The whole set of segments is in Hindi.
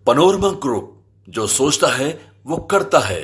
पनोरमा ग्रुप, जो सोचता है वो करता है।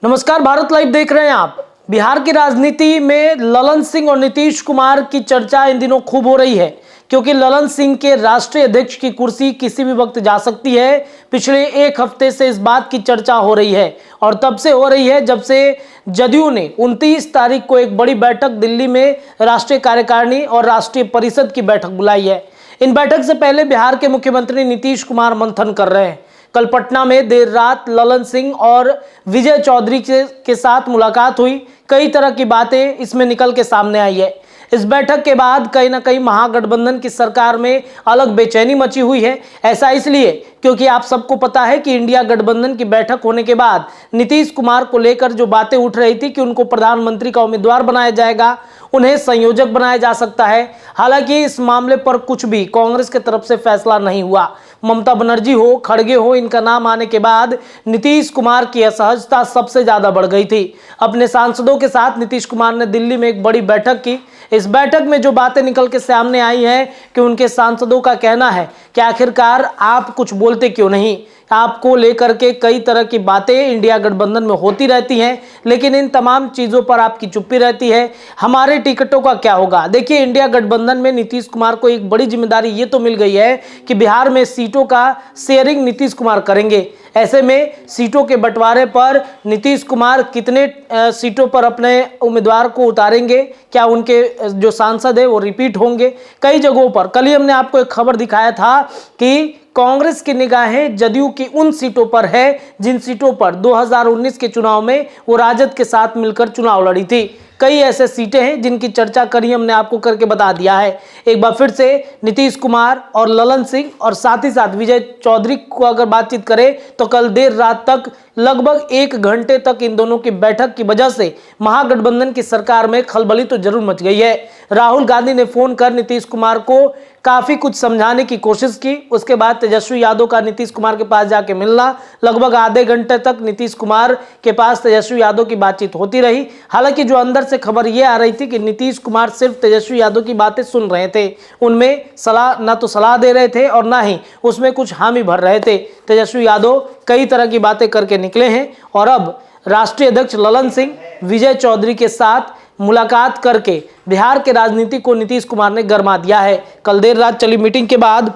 नमस्कार, भारत लाइव देख रहे हैं आप। बिहार की राजनीति में ललन सिंह और नीतीश कुमार की चर्चा इन दिनों खूब हो रही है, क्योंकि ललन सिंह के राष्ट्रीय अध्यक्ष की कुर्सी किसी भी वक्त जा सकती है। पिछले एक हफ्ते से इस बात की चर्चा हो रही है और तब से हो रही है जब से जदयू ने 29 तारीख को एक बड़ी बैठक दिल्ली में राष्ट्रीय कार्यकारिणी और राष्ट्रीय परिषद की बैठक बुलाई है। इन बैठक से पहले बिहार के मुख्यमंत्री नीतीश कुमार मंथन कर रहे हैं। कल पटना में देर रात ललन सिंह और विजय चौधरी के साथ मुलाकात हुई। कई तरह की बातें इसमें निकल के सामने आई है। इस बैठक के बाद कहीं ना कहीं महागठबंधन की सरकार में अलग बेचैनी मची हुई है। ऐसा इसलिए क्योंकि आप सबको पता है कि इंडिया गठबंधन की बैठक होने के बाद नीतीश कुमार को लेकर जो बातें उठ रही थी कि उनको प्रधानमंत्री का उम्मीदवार बनाया जाएगा, उन्हें संयोजक बनाया जा सकता है। हालांकि इस मामले पर कुछ भी कांग्रेस की तरफ से फैसला नहीं हुआ। ममता बनर्जी हो, खड़गे हो, इनका नाम आने के बाद नीतीश कुमार की असहजता सबसे ज्यादा बढ़ गई थी। अपने सांसदों के साथ नीतीश कुमार ने दिल्ली में एक बड़ी बैठक की। इस बैठक में जो बातें निकल के सामने आई हैं कि उनके सांसदों का कहना है कि आखिरकार आप कुछ बोलते क्यों नहीं। आपको लेकर के कई तरह की बातें इंडिया गठबंधन में होती रहती हैं, लेकिन इन तमाम चीज़ों पर आपकी चुप्पी रहती है। हमारे टिकटों का क्या होगा? देखिए, इंडिया गठबंधन में नीतीश कुमार को एक बड़ी जिम्मेदारी ये तो मिल गई है कि बिहार में सीटों का शेयरिंग नीतीश कुमार करेंगे। ऐसे में सीटों के बंटवारे पर नीतीश कुमार कितने सीटों पर अपने उम्मीदवार को उतारेंगे, क्या उनके जो सांसद है वो रिपीट होंगे? कई जगहों पर कल ही हमने आपको एक खबर दिखाया था कि कांग्रेस की निगाहें जदयू की उन सीटों पर है जिन सीटों पर 2019 के चुनाव में वो राजद के साथ मिलकर चुनाव लड़ी थी। कई ऐसे सीटें हैं जिनकी चर्चा करी हमने आपको करके बता दिया है। एक बार फिर से नीतीश कुमार और ललन सिंह और साथ ही साथ विजय चौधरी को अगर बातचीत करें तो कल देर रात तक लगभग 1 घंटे तक इन दोनों की बैठक की वजह से महागठबंधन की सरकार में खलबली तो जरूर मच गई है। राहुल गांधी ने फोन कर नीतीश कुमार को काफी कुछ समझाने की कोशिश की। उसके बाद तेजस्वी यादव का नीतीश कुमार के पास जाके मिलना, लगभग आधे घंटे तक नीतीश कुमार के पास तेजस्वी यादव की बातचीत होती रही। हालांकि जो अंदर से खबर यह आ रही थी कि नीतीश कुमार सिर्फ तेजस्वी यादव की बातें सुन रहे थे, उनमें सलाह ना तो सलाह दे रहे थे और ना ही उसमें कुछ हामी भर रहे थे। तेजस्वी यादव कई तरह की बातें करके निकले हैं और अब राष्ट्रीय अध्यक्ष ललन सिंह विजय चौधरी के साथ मुलाकात करके बिहार के राजनीति को नीतीश कुमार ने गरमा दिया है। कल देर रात चली मीटिंग के बाद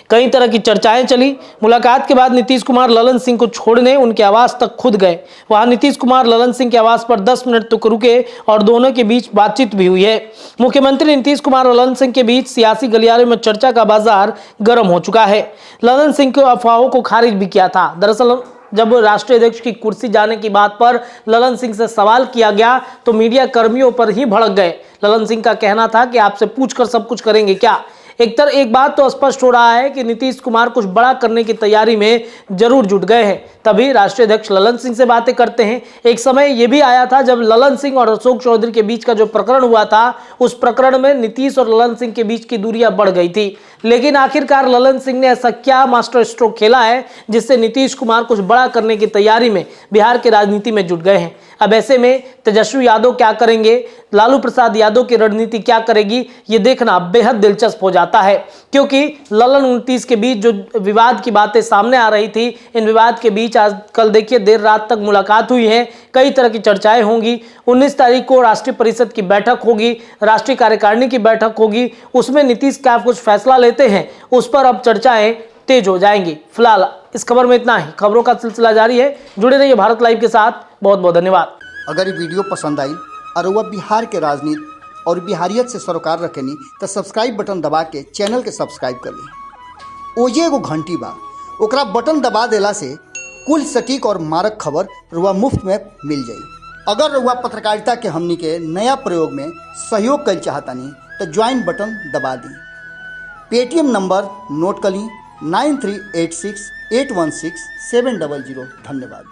कई तरह की चर्चाएं चली। मुलाकात के बाद नीतीश कुमार ललन सिंह को छोड़ने उनके आवास तक खुद गए। वहां नीतीश कुमार ललन सिंह के आवास पर 10 मिनट तक रुके और दोनों के बीच बातचीत भी हुई है। मुख्यमंत्री नीतीश कुमार और ललन सिंह के बीच सियासी गलियारे में चर्चा का बाजार गर्म हो चुका है। ललन सिंह के अफवाहों को खारिज भी किया था। दरअसल जब राष्ट्रीय अध्यक्ष की कुर्सी जाने की बात पर ललन सिंह से सवाल किया गया तो मीडिया कर्मियों पर ही भड़क गए। ललन सिंह का कहना था कि आपसे पूछकर सब कुछ करेंगे क्या। एक बात तो स्पष्ट हो रहा है कि नीतीश कुमार कुछ बड़ा करने की तैयारी में जरूर जुट गए हैं, तभी राष्ट्रीय अध्यक्ष ललन सिंह से बातें करते हैं। एक समय यह भी आया था जब ललन सिंह और अशोक चौधरी के बीच का जो प्रकरण हुआ था, उस प्रकरण में नीतीश और ललन सिंह के बीच की दूरियां बढ़ गई थी। लेकिन आखिरकार ललन सिंह ने ऐसा क्या मास्टर स्ट्रोक खेला है जिससे नीतीश कुमार कुछ बड़ा करने की तैयारी में बिहार की राजनीति में जुट गए हैं। अब ऐसे में तेजस्वी यादव क्या करेंगे, लालू प्रसाद यादव की रणनीति क्या करेगी, ये देखना बेहद दिलचस्प हो जाता है। क्योंकि ललन 29 के बीच जो विवाद की बातें सामने आ रही थी, इन विवाद के बीच आज कल देखिए देर रात तक मुलाकात हुई है। कई तरह की चर्चाएं होंगी। 19 तारीख को राष्ट्रीय परिषद की बैठक होगी, राष्ट्रीय कार्यकारिणी की बैठक होगी। उसमें नीतीश क्या कुछ फैसला लेते हैं, उस पर अब चर्चाएं तेज हो जाएंगी। फिलहाल इस खबर में इतना ही। खबरों का सिलसिला जारी है, जुड़े रहिए भारत लाइव के साथ। बहुत बहुत धन्यवाद। अगर ये वीडियो पसंद आई और वह बिहार के राजनीति और बिहारियत से सरोकार रखेनी तो सब्सक्राइब बटन दबा के चैनल के सब्सक्राइब कर ली। ओजे एगो घंटी बा, ओकरा बटन दबा देला से कुल सटीक और मारक खबर रुआ मुफ्त में मिल जाई। अगर रुआ पत्रकारिता के हमनी के नया प्रयोग में सहयोग कर चाहतानी तो ज्वाइन बटन दबा दी। पेटीएम नंबर नोट कर ली 9386816700। धन्यवाद।